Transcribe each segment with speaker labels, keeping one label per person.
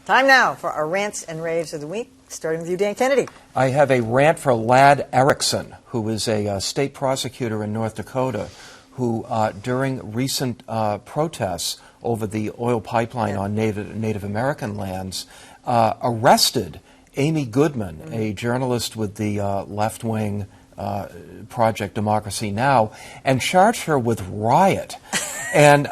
Speaker 1: Time now for our Rants and Raves of the Week, starting with you, Dan Kennedy.
Speaker 2: I have a rant for Ladd Erickson, who is a state prosecutor in North Dakota, who during recent protests over the oil pipeline on Native American lands arrested Amy Goodman, a journalist with the left-wing project Democracy Now!, and charged her with riot. And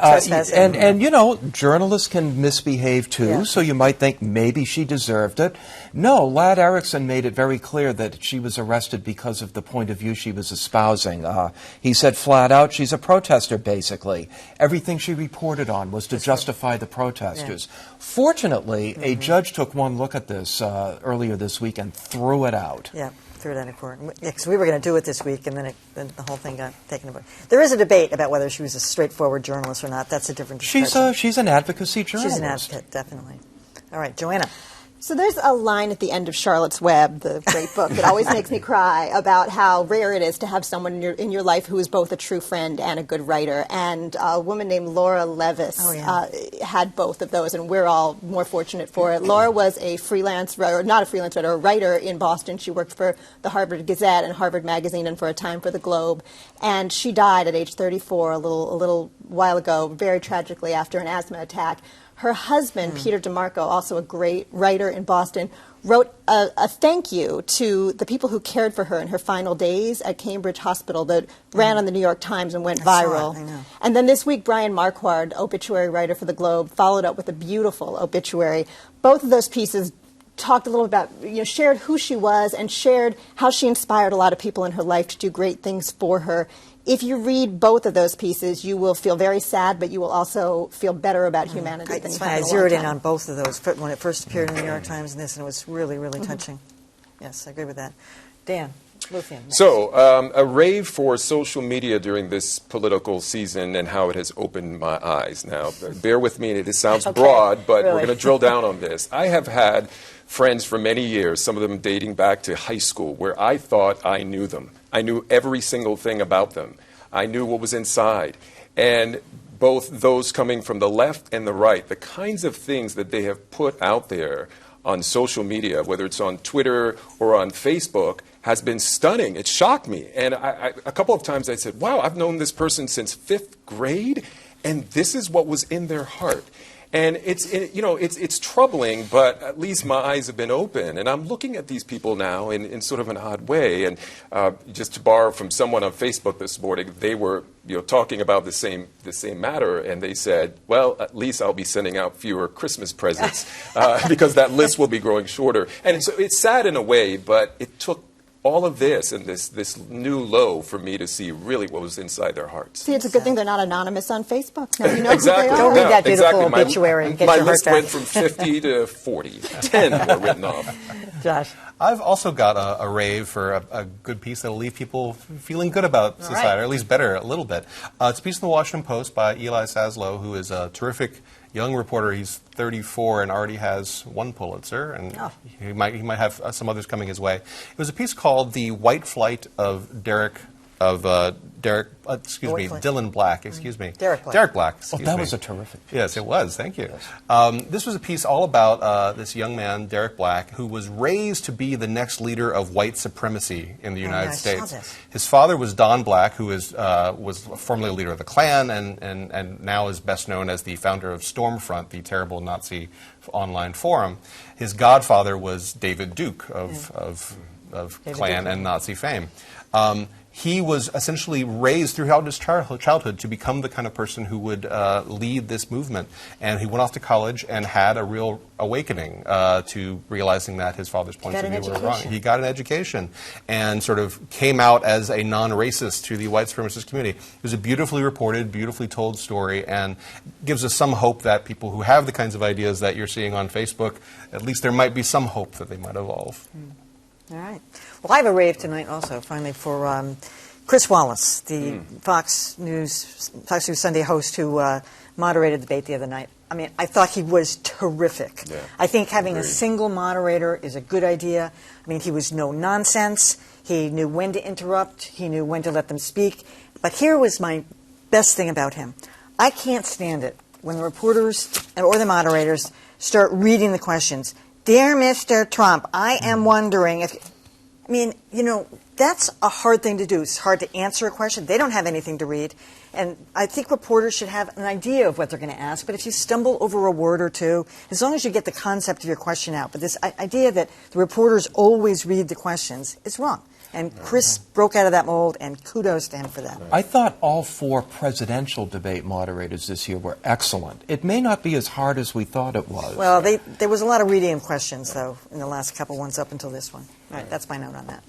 Speaker 2: you know, journalists can misbehave too, so you might think maybe she deserved it. No, Ladd Erickson made it very clear that she was arrested because of the point of view she was espousing. He said flat out, she's a protester, basically. Everything she reported on was to justify the protesters. Fortunately, a judge took one look at this earlier this week and threw it out.
Speaker 1: Yeah. Threw it out of court. Yeah, because we were going to do it this week, and then the whole thing got taken away. There is a debate about whether she was a straightforward journalist or not. That's a different discussion.
Speaker 2: She's an advocacy journalist.
Speaker 1: She's an advocate, definitely. All right, Joanna.
Speaker 3: So there's a line at the end of Charlotte's Web, the great book, that always makes me cry about how rare it is to have someone in your life who is both a true friend and a good writer. And a woman named Laura Levis had both of those, and we're all more fortunate for it. Laura was a freelance writer, not a freelance writer, a writer in Boston. She worked for the Harvard Gazette and Harvard Magazine and for a time for the Globe. And she died at age 34 a little while ago, very tragically after an asthma attack. Her husband, Peter DeMarco, also a great writer in Boston, wrote a thank you to the people who cared for her in her final days at Cambridge Hospital that ran on the New York Times and went viral.
Speaker 1: I know.
Speaker 3: And then this week, Brian Marquardt, obituary writer for the Globe, followed up with a beautiful obituary. Both of those pieces talked a little about, shared who she was and shared how she inspired a lot of people in her life to do great things for her. If you read both of those pieces, you will feel very sad, but you will also feel better about humanity than you have in a long time.
Speaker 1: I zeroed in on both of those when it first appeared in the New York Times and this, and it was really, really touching. Yes, I agree with that. Dan, Luthien. Next.
Speaker 4: So, a rave for social media during this political season and how it has opened my eyes. Now, bear with me, it sounds broad, but we're going to drill down on this. I have had friends for many years, some of them dating back to high school, where I thought I knew them. I knew every single thing about them. I knew what was inside. And both those coming from the left and the right, the kinds of things that they have put out there on social media, whether it's on Twitter or on Facebook, has been stunning. It shocked me. And a couple of times I said, wow, I've known this person since 5th grade, and this is what was in their heart. And it's troubling, but at least my eyes have been open. And I'm looking at these people now in sort of an odd way. And just to borrow from someone on Facebook this morning, they were talking about the same matter, and they said, well, at least I'll be sending out fewer Christmas presents because that list will be growing shorter. And so it's sad in a way, but it took all of this and this new low for me to see really what was inside their hearts.
Speaker 3: See, it's a good thing they're not anonymous on Facebook. Now you know
Speaker 4: exactly.
Speaker 3: who they are.
Speaker 1: Don't read that beautiful obituary.
Speaker 4: My list went from 50 to 40. 10 were written off.
Speaker 1: Josh.
Speaker 5: I've also got a rave for a good piece that will leave people feeling good about society, or at least better a little bit. It's a piece in the Washington Post by Eli Saslow, who is a terrific young reporter. He's 34 and already has 1 Pulitzer, and he might have some others coming his way. It was a piece called "The White Flight of Dylan Black, excuse me.
Speaker 1: Derek Black.
Speaker 5: Derek Black, excuse me.
Speaker 2: That was a terrific piece.
Speaker 5: Yes, it was. Thank you.
Speaker 2: Yes.
Speaker 5: This was a piece all about this young man, Derek Black, who was raised to be the next leader of white supremacy in the United States. His father was Don Black, who was formerly a leader of the Klan and now is best known as the founder of Stormfront, the terrible Nazi online forum. His godfather was David Duke of Klan and Nazi fame. He was essentially raised throughout his childhood to become the kind of person who would lead this movement. And he went off to college and had a real awakening to realizing that his father's points of view were wrong. He got an education and sort of came out as a non-racist to the white supremacist community. It was a beautifully reported, beautifully told story, and gives us some hope that people who have the kinds of ideas that you're seeing on Facebook, at least there might be some hope that they might evolve.
Speaker 1: All right. Well, I have a rave tonight also, finally, for Chris Wallace, the Fox News Sunday host who moderated the debate the other night. I mean, I thought he was terrific. Yeah. I think having a single moderator is a good idea. I mean, he was no nonsense. He knew when to interrupt. He knew when to let them speak. But here was my best thing about him. I can't stand it when the reporters or the moderators start reading the questions. Dear Mr. Trump, I am wondering if... I mean, you know, that's a hard thing to do. It's hard to answer a question. They don't have anything to read. And I think reporters should have an idea of what they're going to ask. But if you stumble over a word or two, as long as you get the concept of your question out. But this idea that the reporters always read the questions is wrong. And Chris broke out of that mold, and kudos to him for that.
Speaker 2: I thought all 4 presidential debate moderators this year were excellent. It may not be as hard as we thought it was.
Speaker 1: Well, there was a lot of reading of questions, though, in the last couple ones up until this one. All right, that's my note on that.